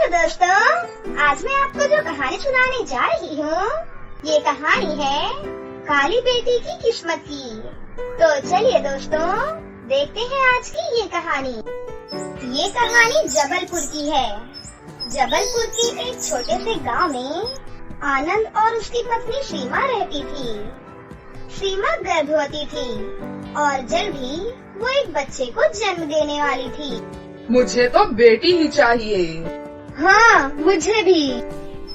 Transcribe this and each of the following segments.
दोस्तों, आज मैं आपको जो कहानी सुनाने जा रही हूँ, ये कहानी है काली बेटी की किस्मत की। तो चलिए दोस्तों, देखते हैं आज की ये कहानी। ये कहानी जबलपुर की है। जबलपुर के एक छोटे से गांव में आनंद और उसकी पत्नी सीमा रहती थी। सीमा गर्भवती थी और जल्द ही वो एक बच्चे को जन्म देने वाली थी। मुझे तो बेटी ही चाहिए। हाँ, मुझे भी।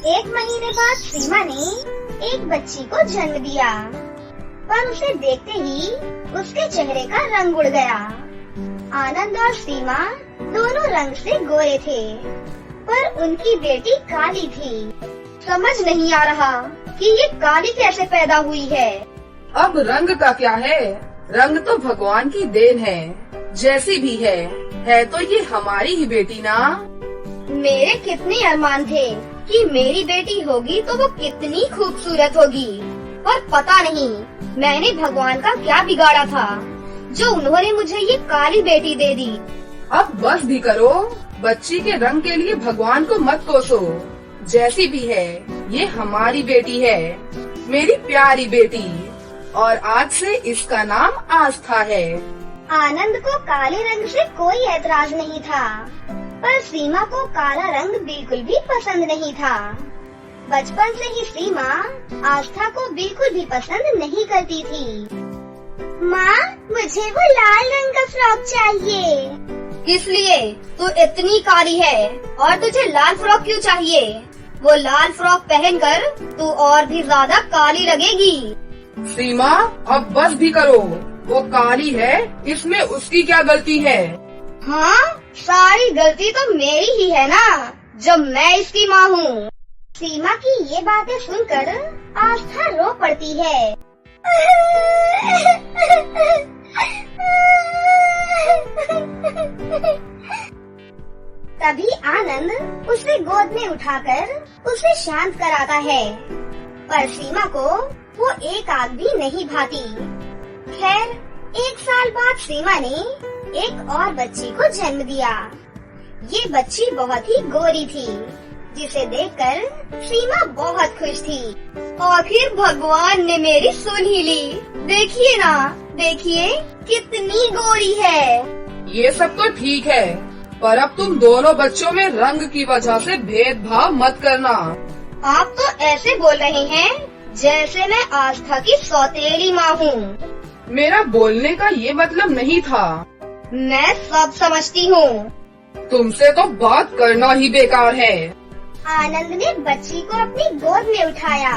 एक महीने बाद सीमा ने एक बच्ची को जन्म दिया, पर उसे देखते ही उसके चेहरे का रंग उड़ गया। आनंद और सीमा दोनों रंग से गोरे थे, पर उनकी बेटी काली थी। समझ नहीं आ रहा कि ये काली कैसे पैदा हुई है। अब रंग का क्या है, रंग तो भगवान की देन है। जैसी भी है तो ये हमारी ही बेटी ना। मेरे कितने अरमान थे कि मेरी बेटी होगी तो वो कितनी खूबसूरत होगी, और पता नहीं मैंने भगवान का क्या बिगाड़ा था जो उन्होंने मुझे ये काली बेटी दे दी। अब बस भी करो, बच्ची के रंग के लिए भगवान को मत कोसो। जैसी भी है, ये हमारी बेटी है, मेरी प्यारी बेटी, और आज से इसका नाम आस्था है। आनंद को काले रंग से कोई ऐतराज नहीं था, पर सीमा को काला रंग बिल्कुल भी पसंद नहीं था। बचपन से ही सीमा आस्था को बिल्कुल भी पसंद नहीं करती थी। माँ, मुझे वो लाल रंग का फ्रॉक चाहिए। किस लिए? तू इतनी काली है और तुझे लाल फ्रॉक क्यों चाहिए? वो लाल फ्रॉक पहनकर तू और भी ज्यादा काली लगेगी। सीमा, अब बस भी करो। वो काली है, इसमें उसकी क्या गलती है? हाँ, सारी गलती तो मेरी ही है ना, जब मैं इसकी माँ हूँ। सीमा की ये बातें सुनकर आस्था रो पड़ती है। तभी आनंद उसे गोद में उठाकर उसे शांत कराता है, पर सीमा को वो एक आग भी नहीं भाती। खैर, एक साल बाद सीमा ने एक और बच्ची को जन्म दिया। ये बच्ची बहुत ही गोरी थी, जिसे देखकर सीमा बहुत खुश थी। आखिर भगवान ने मेरी सुन ही ली। देखिए ना, देखिए कितनी गोरी है। ये सब तो ठीक है, पर अब तुम दोनों बच्चों में रंग की वजह से भेदभाव मत करना। आप तो ऐसे बोल रहे हैं जैसे मैं आस्था की सौतेली माँ हूँ। मेरा बोलने का ये मतलब नहीं था। मैं सब समझती हूँ। तुमसे तो बात करना ही बेकार है। आनंद ने बच्ची को अपनी गोद में उठाया।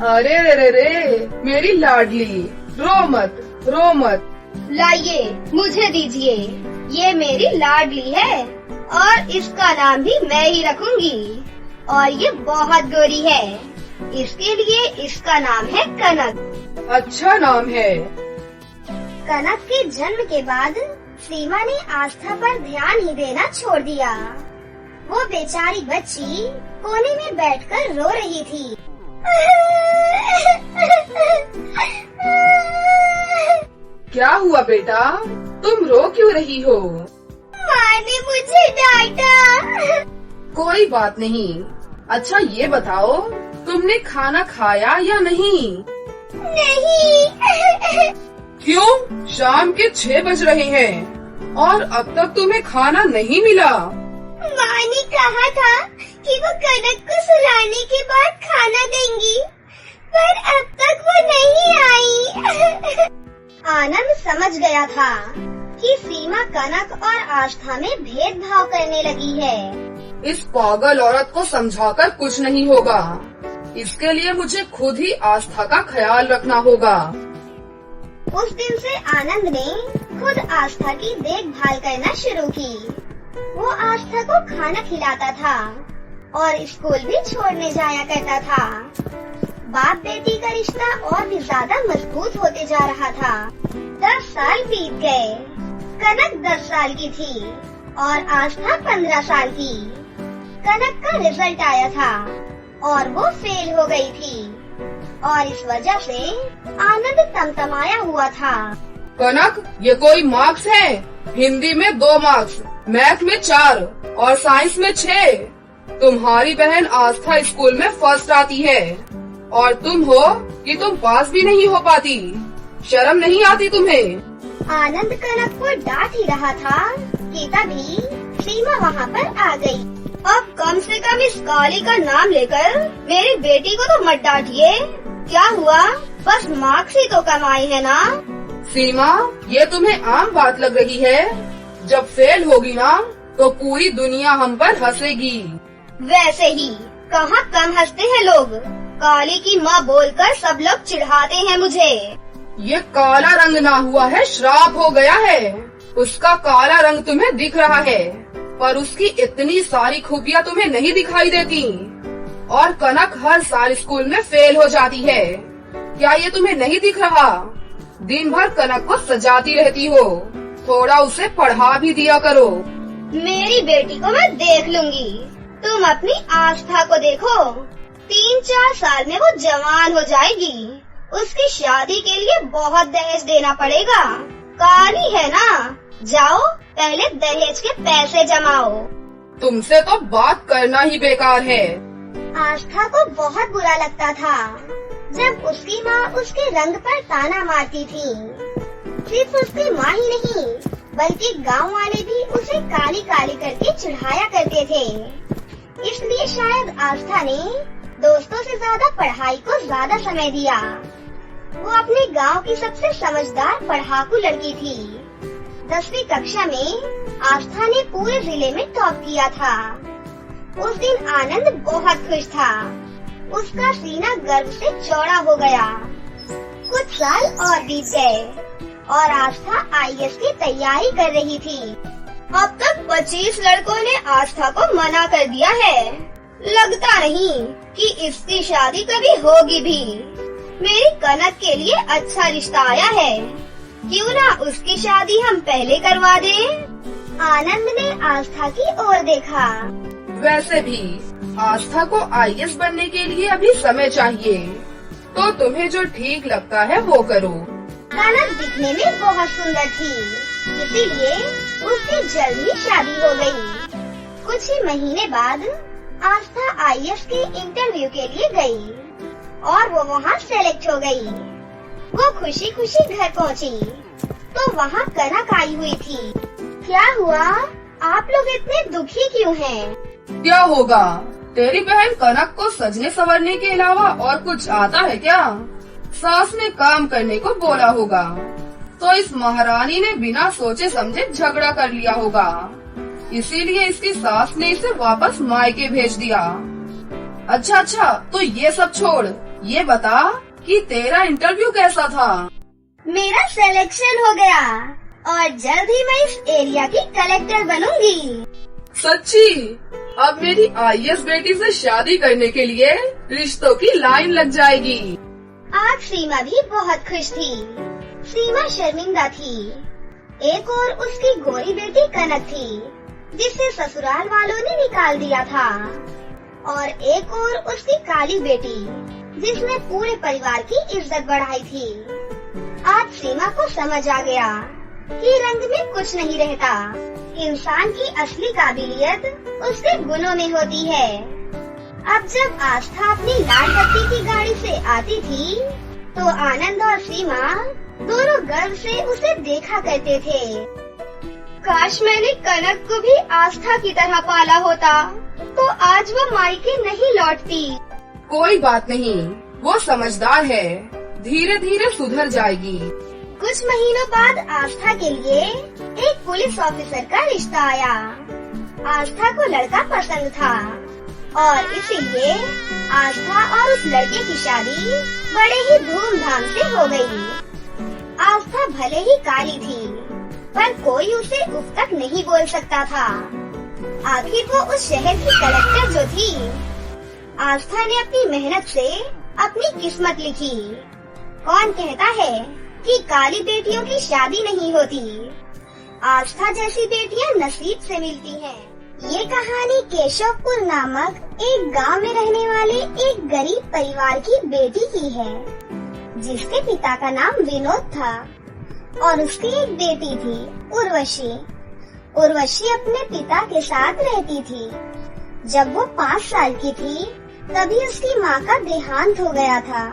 अरे रे रे, मेरी लाडली, रो मत, रो मत। लाइए, मुझे दीजिए। ये मेरी लाडली है और इसका नाम भी मैं ही रखूंगी। और ये बहुत गोरी है, इसके लिए इसका नाम है कनक। अच्छा नाम है। कनक के जन्म के बाद सीमा ने आस्था पर ध्यान ही देना छोड़ दिया। वो बेचारी बच्ची कोने में बैठकर रो रही थी। क्या हुआ बेटा, तुम रो क्यों रही हो? माँ ने मुझे डांटा। कोई बात नहीं। अच्छा ये बताओ, तुमने खाना खाया या नहीं? नहीं। क्यों? शाम के 6 बज रहे हैं और अब तक तुम्हें खाना नहीं मिला। माँ ने कहा था कि वो कनक को सुलाने के बाद खाना देंगी, पर अब तक वो नहीं आई। आनंद समझ गया था कि सीमा कनक और आस्था में भेदभाव करने लगी है। इस पागल औरत को समझाकर कुछ नहीं होगा। इसके लिए मुझे खुद ही आस्था का ख्याल रखना होगा। उस दिन से आनंद ने खुद आस्था की देखभाल करना शुरू की। वो आस्था को खाना खिलाता था और स्कूल भी छोड़ने जाया करता था। बाप बेटी का रिश्ता और भी ज्यादा मजबूत होते जा रहा था। 10 साल बीत गए। कनक 10 साल की थी और आस्था 15 साल की। कनक का रिजल्ट आया था और वो फेल हो गई थी, और इस वजह से आनंद तमतमाया हुआ था। कनक, ये कोई मार्क्स है? हिंदी में 2 मार्क्स, मैथ में 4 और साइंस में 6। तुम्हारी बहन आस्था स्कूल में फर्स्ट आती है और तुम हो कि तुम पास भी नहीं हो पाती। शर्म नहीं आती तुम्हें? आनंद कनक को डांट ही रहा था कि तभी सीमा वहाँ पर आ गई। अब कम से कम इस काली का नाम लेकर मेरी बेटी को तो मत डांटिए। क्या हुआ, बस मार्क्स ही तो कमाए है ना। सीमा, ये तुम्हें आम बात लग रही है? जब फेल होगी ना तो पूरी दुनिया हम पर हंसेगी। वैसे ही कहाँ कम हंसते हैं लोग। काली की माँ बोलकर सब लोग चिढ़ाते हैं मुझे। ये काला रंग ना हुआ है, श्राप हो गया है। उसका काला रंग तुम्हें दिख रहा है पर उसकी इतनी सारी खूबियाँ तुम्हें नहीं दिखाई देती। और कनक हर साल स्कूल में फेल हो जाती है। क्या ये तुम्हें नहीं दिख रहा? दिन भर कनक को सजाती रहती हो, थोड़ा उसे पढ़ा भी दिया करो। मेरी बेटी को मैं देख लूंगी, तुम अपनी आस्था को देखो। 3-4 साल में वो जवान हो जाएगी। उसकी शादी के लिए बहुत दहेज देना पड़ेगा। काली है ना, जाओ पहले दहेज के पैसे जमाओ। तुमसे तो बात करना ही बेकार है। आस्था को बहुत बुरा लगता था जब उसकी माँ उसके रंग पर ताना मारती थी। सिर्फ उसकी माँ ही नहीं बल्कि गांव वाले भी उसे काली काली करके चिढ़ाया करते थे। इसलिए शायद आस्था ने दोस्तों से ज्यादा पढ़ाई को ज्यादा समय दिया। वो अपने गांव की सबसे समझदार पढ़ाकू लड़की थी। 10वीं कक्षा में आस्था ने पूरे जिले में टॉप किया था। उस दिन आनंद बहुत खुश था। उसका सीना गर्व से चौड़ा हो गया। कुछ साल और बीत गए और आस्था IAS की तैयारी कर रही थी। अब तक 25 लड़कों ने आस्था को मना कर दिया है। लगता नहीं कि इसकी शादी कभी होगी भी। मेरी कनक के लिए अच्छा रिश्ता आया है, क्यों ना उसकी शादी हम पहले करवा दें। आनंद ने आस्था की ओर देखा। वैसे भी आस्था को IAS बनने के लिए अभी समय चाहिए, तो तुम्हें जो ठीक लगता है वो करो। कनक दिखने में बहुत सुंदर थी, इसीलिए उसकी जल्द ही शादी हो गई। कुछ ही महीने बाद आस्था IAS के इंटरव्यू के लिए गई और वो वहाँ सेलेक्ट हो गई। वो खुशी खुशी घर पहुँची तो वहाँ कनक आई हुई थी। क्या हुआ, आप लोग इतने दुखी क्यों हैं? क्या होगा, तेरी बहन कनक को सजने संवरने के अलावा और कुछ आता है क्या? सास ने काम करने को बोला होगा तो इस महारानी ने बिना सोचे समझे झगड़ा कर लिया होगा, इसीलिए इसकी सास ने इसे वापस मायके भेज दिया। अच्छा, तो ये सब छोड़, ये बता कि तेरा इंटरव्यू कैसा था? मेरा सिलेक्शन हो गया और जल्द ही मैं इस एरिया की कलेक्टर बनूंगी। सच्ची? अब मेरी IAS बेटी से शादी करने के लिए रिश्तों की लाइन लग जाएगी। आज सीमा भी बहुत खुश थी। सीमा शर्मिंदा थी। एक और उसकी गोरी बेटी कनक थी जिसे ससुराल वालों ने निकाल दिया था, और एक और उसकी काली बेटी जिसने पूरे परिवार की इज्जत बढ़ाई थी। आज सीमा को समझ आ गया कि रंग में कुछ नहीं रहता। इंसान की असली काबिलियत उसके गुणों में होती है। अब जब आस्था अपनी लाल बत्ती की गाड़ी से आती थी तो आनंद और सीमा दोनों गर्व से उसे देखा करते थे। काश मैंने कनक को भी आस्था की तरह पाला होता तो आज वो मायके नहीं लौटती। कोई बात नहीं, वो समझदार है, धीरे धीरे सुधर जाएगी। कुछ महीनों बाद आस्था के लिए एक पुलिस ऑफिसर का रिश्ता आया। आस्था को लड़का पसंद था और इसीलिए आस्था और उस लड़के की शादी बड़े ही धूमधाम से हो गई। आस्था भले ही काली थी पर कोई उसे उफ तक नहीं बोल सकता था। आखिर वो उस शहर की कलेक्टर जो थी। आस्था ने अपनी मेहनत से अपनी किस्मत लिखी। कौन कहता है कि काली बेटियों की शादी नहीं होती? आस्था जैसी बेटियां नसीब से मिलती हैं। ये कहानी केशवपुर नामक एक गांव में रहने वाले एक गरीब परिवार की बेटी की है, जिसके पिता का नाम विनोद था और उसकी एक बेटी थी उर्वशी। उर्वशी अपने पिता के साथ रहती थी। जब वो 5 साल की थी तभी उसकी माँ का देहांत हो गया था।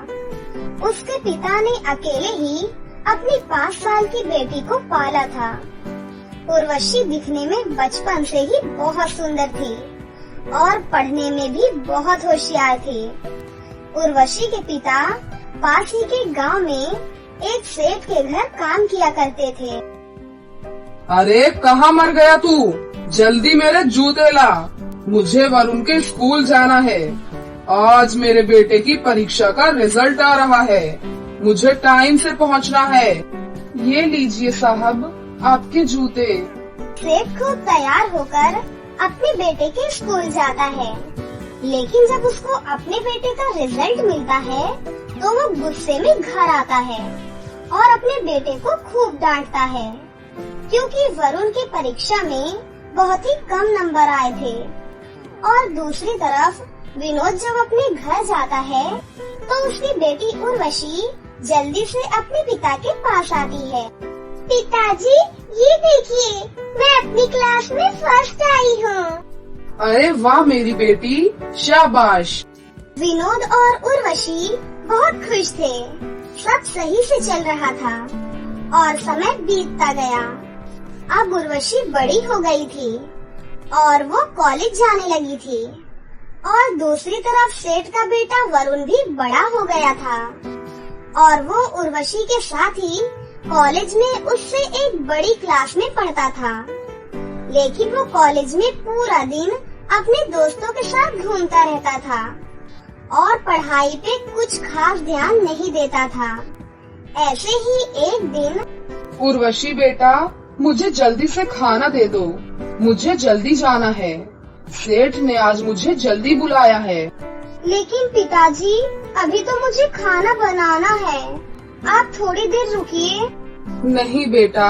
उसके पिता ने अकेले ही अपनी 5 साल की बेटी को पाला था। उर्वशी दिखने में बचपन से ही बहुत सुंदर थी और पढ़ने में भी बहुत होशियार थी। उर्वशी के पिता पास ही के गांव में एक सेठ के घर काम किया करते थे। अरे कहाँ मर गया तू? जल्दी मेरे जूते ला, मुझे वरुण के स्कूल जाना है। आज मेरे बेटे की परीक्षा का रिजल्ट आ रहा है, मुझे टाइम से पहुंचना है। ये लीजिए साहब आपके जूते। सेठ खूब तैयार होकर अपने बेटे के स्कूल जाता है, लेकिन जब उसको अपने बेटे का रिजल्ट मिलता है तो वो गुस्से में घर आता है और अपने बेटे को खूब डांटता है, क्योंकि वरुण की परीक्षा में बहुत ही कम नंबर आए थे। और दूसरी तरफ विनोद जब अपने घर जाता है तो उसकी बेटी उर्वशी जल्दी से अपने पिता के पास आती है। पिताजी, ये देखिए, मैं अपनी क्लास में फर्स्ट आई हूँ। अरे वाह मेरी बेटी, शाबाश। विनोद और उर्वशी बहुत खुश थे। सब सही से चल रहा था और समय बीतता गया। अब उर्वशी बड़ी हो गई थी और वो कॉलेज जाने लगी थी, और दूसरी तरफ सेठ का बेटा वरुण भी बड़ा हो गया था और वो उर्वशी के साथ ही कॉलेज में उससे एक बड़ी क्लास में पढ़ता था। लेकिन वो कॉलेज में पूरा दिन अपने दोस्तों के साथ घूमता रहता था और पढ़ाई पे कुछ खास ध्यान नहीं देता था। ऐसे ही एक दिन, उर्वशी बेटा, मुझे जल्दी से खाना दे दो, मुझे जल्दी जाना है। सेठ ने आज मुझे जल्दी बुलाया है। लेकिन पिताजी, अभी तो मुझे खाना बनाना है, आप थोड़ी देर रुकिए। नहीं बेटा,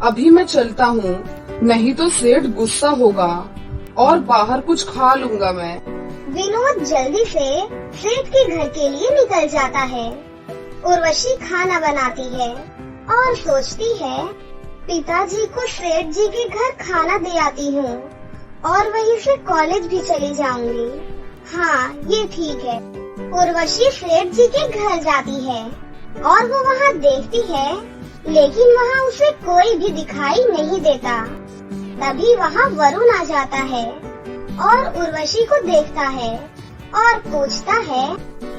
अभी मैं चलता हूँ, नहीं तो सेठ गुस्सा होगा और बाहर कुछ खा लूँगा मैं। विनोद जल्दी से सेठ के घर के लिए निकल जाता है। उर्वशी खाना बनाती है और सोचती है, पिताजी को सेठ जी के घर खाना दे आती हूँ और वहीं से कॉलेज भी चली जाऊंगी। हाँ, ये ठीक है। उर्वशी सेठ जी के घर जाती है और वो वहाँ देखती है, लेकिन वहाँ उसे कोई भी दिखाई नहीं देता। तभी वहाँ वरुण आ जाता है और उर्वशी को देखता है और पूछता है,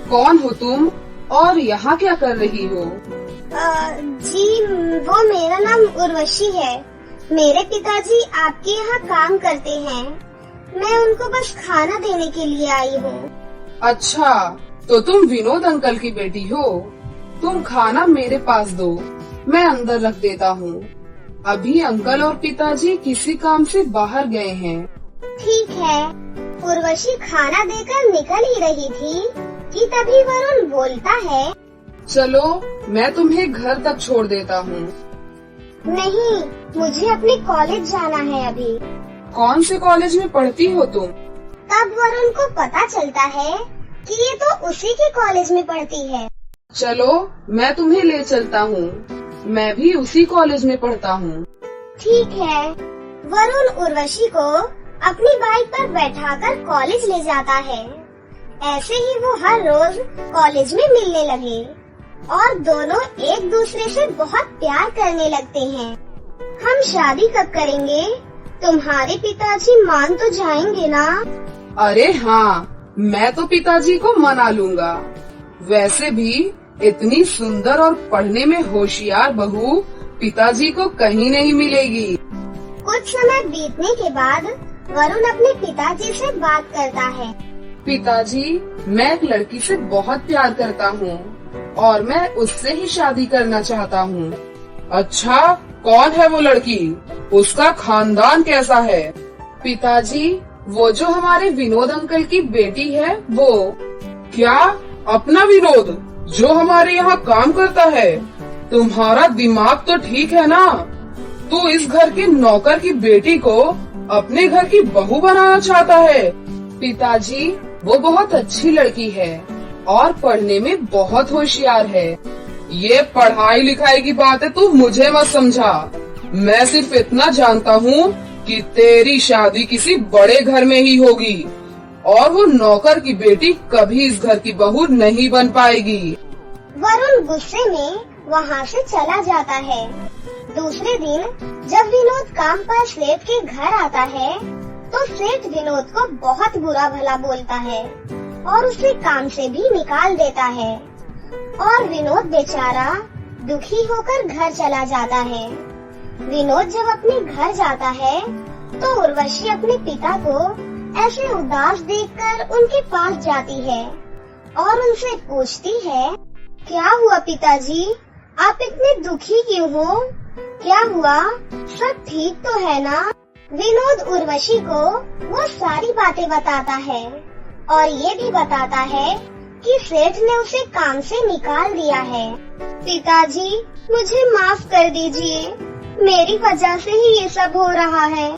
कौन हो तुम और यहाँ क्या कर रही हो? जी, वो मेरा नाम उर्वशी है। मेरे पिताजी आपके यहाँ काम करते हैं, मैं उनको बस खाना देने के लिए आई हूँ। अच्छा, तो तुम विनोद अंकल की बेटी हो। तुम खाना मेरे पास दो, मैं अंदर रख देता हूँ। अभी अंकल और पिताजी किसी काम से बाहर गए हैं। ठीक है। उर्वशी खाना देकर निकल ही रही थी कि तभी वरुण बोलता है, चलो मैं तुम्हें घर तक छोड़ देता हूँ। नहीं, मुझे अपने कॉलेज जाना है अभी। कौन से कॉलेज में पढ़ती हो तुम? तब वरुण को पता चलता है कि ये तो उसी के कॉलेज में पढ़ती है। चलो मैं तुम्हें ले चलता हूँ, मैं भी उसी कॉलेज में पढ़ता हूँ। ठीक है। वरुण उर्वशी को अपनी बाइक पर बैठाकर कॉलेज ले जाता है। ऐसे ही वो हर रोज कॉलेज में मिलने लगे और दोनों एक दूसरे से बहुत प्यार करने लगते हैं। हम शादी कब करेंगे? तुम्हारे पिताजी मान तो जाएंगे ना? अरे हाँ, मैं तो पिताजी को मना लूँगा। वैसे भी इतनी सुंदर और पढ़ने में होशियार बहू पिताजी को कहीं नहीं मिलेगी। कुछ समय बीतने के बाद वरुण अपने पिताजी से बात करता है। पिताजी, मैं एक लड़की से बहुत प्यार करता हूँ और मैं उससे ही शादी करना चाहता हूँ। अच्छा, कौन है वो लड़की? उसका खानदान कैसा है? पिताजी, वो जो हमारे विनोद अंकल की बेटी है वो। क्या? अपना विनोद जो हमारे यहाँ काम करता है? तुम्हारा दिमाग तो ठीक है ना? तू इस घर के नौकर की बेटी को अपने घर की बहू बनाना चाहता है? पिताजी, वो बहुत अच्छी लड़की है और पढ़ने में बहुत होशियार है। ये पढ़ाई लिखाई की बातें तू मुझे मत समझा। मैं सिर्फ इतना जानता हूँ कि तेरी शादी किसी बड़े घर में ही होगी और वो नौकर की बेटी कभी इस घर की बहू नहीं बन पाएगी। वरुण गुस्से में वहाँ से चला जाता है। दूसरे दिन जब विनोद काम पर सेठ के घर आता है तो सेठ विनोद को बहुत बुरा भला बोलता है और उसे काम से भी निकाल देता है और विनोद बेचारा दुखी होकर घर चला जाता है। विनोद जब अपने घर जाता है तो उर्वशी अपने पिता को ऐसे उदास देखकर उनके पास जाती है और उनसे पूछती है, क्या हुआ पिताजी, आप इतने दुखी क्यों हो? क्या हुआ, सब ठीक तो है ना? विनोद उर्वशी को वो सारी बातें बताता है और ये भी बताता है कि सेठ ने उसे काम से निकाल दिया है। पिताजी, मुझे माफ कर दीजिए, मेरी वजह से ही ये सब हो रहा है।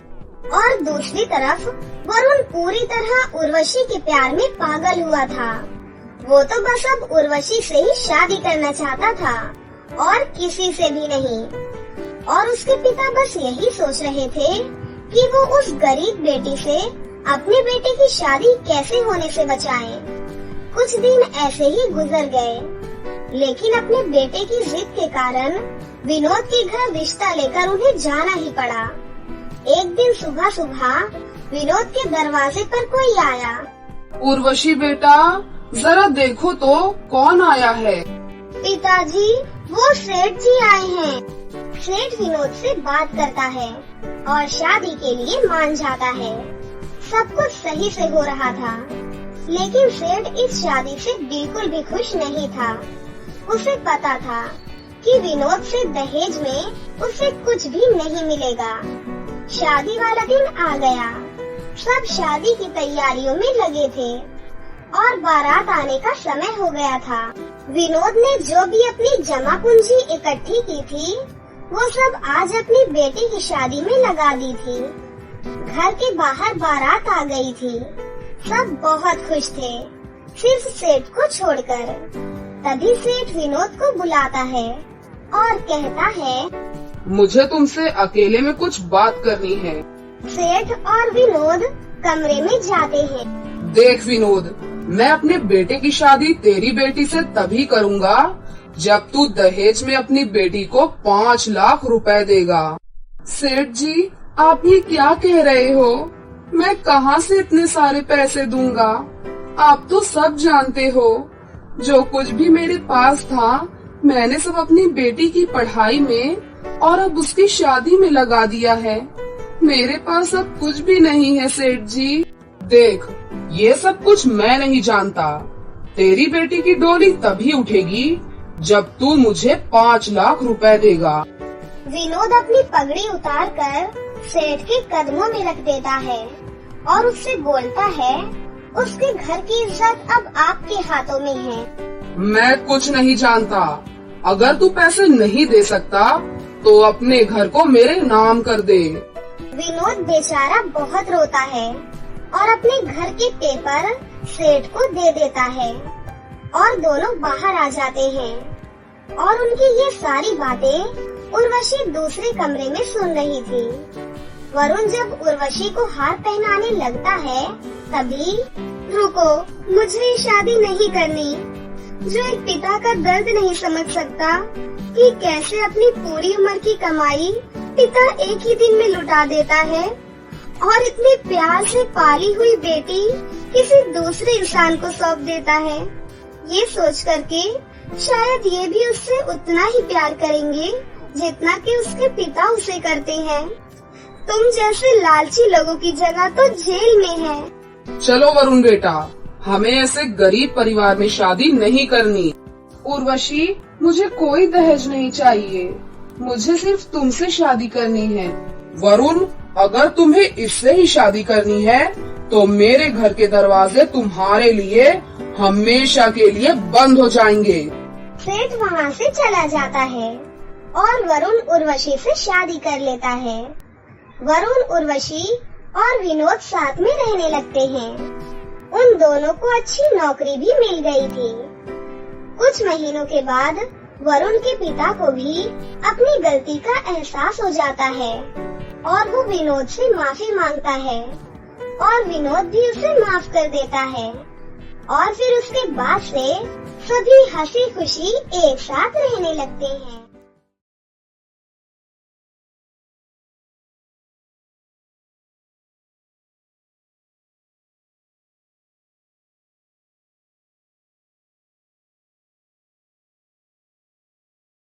और दूसरी तरफ वरुण पूरी तरह उर्वशी के प्यार में पागल हुआ था। वो तो बस अब उर्वशी से ही शादी करना चाहता था और किसी से भी नहीं। और उसके पिता बस यही सोच रहे थे कि वो उस गरीब बेटी से अपने बेटे की शादी कैसे होने से बचाएं। कुछ दिन ऐसे ही गुजर गए, लेकिन अपने बेटे की जिद के कारण विनोद के घर रिश्ता लेकर उन्हें जाना ही पड़ा। एक दिन सुबह सुबह विनोद के दरवाजे पर कोई आया। उर्वशी बेटा, जरा देखो तो कौन आया है। पिताजी, वो सेठ जी आए हैं। सेठ विनोद से बात करता है और शादी के लिए मान जाता है। सब कुछ सही से हो रहा था, लेकिन सेठ इस शादी से बिल्कुल भी खुश नहीं था। उसे पता था कि विनोद से दहेज में उसे कुछ भी नहीं मिलेगा। शादी वाला दिन आ गया। सब शादी की तैयारियों में लगे थे और बारात आने का समय हो गया था। विनोद ने जो भी अपनी जमा पूंजी इकट्ठी की थी वो सब आज अपनी बेटी की शादी में लगा दी थी। घर के बाहर बारात आ गई थी। सब बहुत खुश थे, सिर्फ सेठ को छोड़कर। तभी सेठ विनोद को बुलाता है और कहता है, मुझे तुमसे अकेले में कुछ बात करनी है। सेठ और विनोद कमरे में जाते हैं। देख विनोद, मैं अपने बेटे की शादी तेरी बेटी से तभी करूँगा जब तू दहेज में अपनी बेटी को 5 लाख रुपए देगा। सेठ जी, आप ये क्या कह रहे हो? मैं कहाँ से इतने सारे पैसे दूंगा? आप तो सब जानते हो, जो कुछ भी मेरे पास था मैंने सब अपनी बेटी की पढ़ाई में और अब उसकी शादी में लगा दिया है। मेरे पास अब कुछ भी नहीं है सेठ जी। देख, ये सब कुछ मैं नहीं जानता। तेरी बेटी की डोली तभी उठेगी जब तू मुझे 5 लाख रुपए देगा। विनोद अपनी पगड़ी उतारकर सेठ के कदमों में रख देता है और उससे बोलता है, उसके घर की इज्जत अब आपके हाथों में है। मैं कुछ नहीं जानता। अगर तू पैसे नहीं दे सकता तो अपने घर को मेरे नाम कर दे। विनोद बेचारा बहुत रोता है और अपने घर के पेपर सेठ को दे देता है और दोनों बाहर आ जाते हैं। और उनकी ये सारी बातें उर्वशी दूसरे कमरे में सुन रही थी। वरुण जब उर्वशी को हार पहनाने लगता है तभी, रुको, मुझे शादी नहीं करनी। जो एक पिता का दर्द नहीं समझ सकता कि कैसे अपनी पूरी उम्र की कमाई पिता एक ही दिन में लुटा देता है और इतने प्यार से पाली हुई बेटी किसी दूसरे इंसान को सौंप देता है। ये सोच करके शायद ये भी उससे उतना ही प्यार करेंगे जितना कि उसके पिता उसे करते हैं। तुम जैसे लालची लोगों की जगह तो जेल में है। चलो वरुण बेटा, हमें ऐसे गरीब परिवार में शादी नहीं करनी। उर्वशी, मुझे कोई दहेज नहीं चाहिए, मुझे सिर्फ तुमसे शादी करनी है। वरुण, अगर तुम्हें इससे ही शादी करनी है तो मेरे घर के दरवाजे तुम्हारे लिए हमेशा के लिए बंद हो जाएंगे। सेठ वहाँ से चला जाता है और वरुण उर्वशी से शादी कर लेता है। वरुण, उर्वशी और विनोद साथ में रहने लगते हैं। उन दोनों को अच्छी नौकरी भी मिल गई थी। कुछ महीनों के बाद वरुण के पिता को भी अपनी गलती का एहसास हो जाता है और वो विनोद से माफी मांगता है और विनोद भी उसे माफ कर देता है और फिर उसके बाद से सभी हंसी खुशी एक साथ रहने लगते हैं।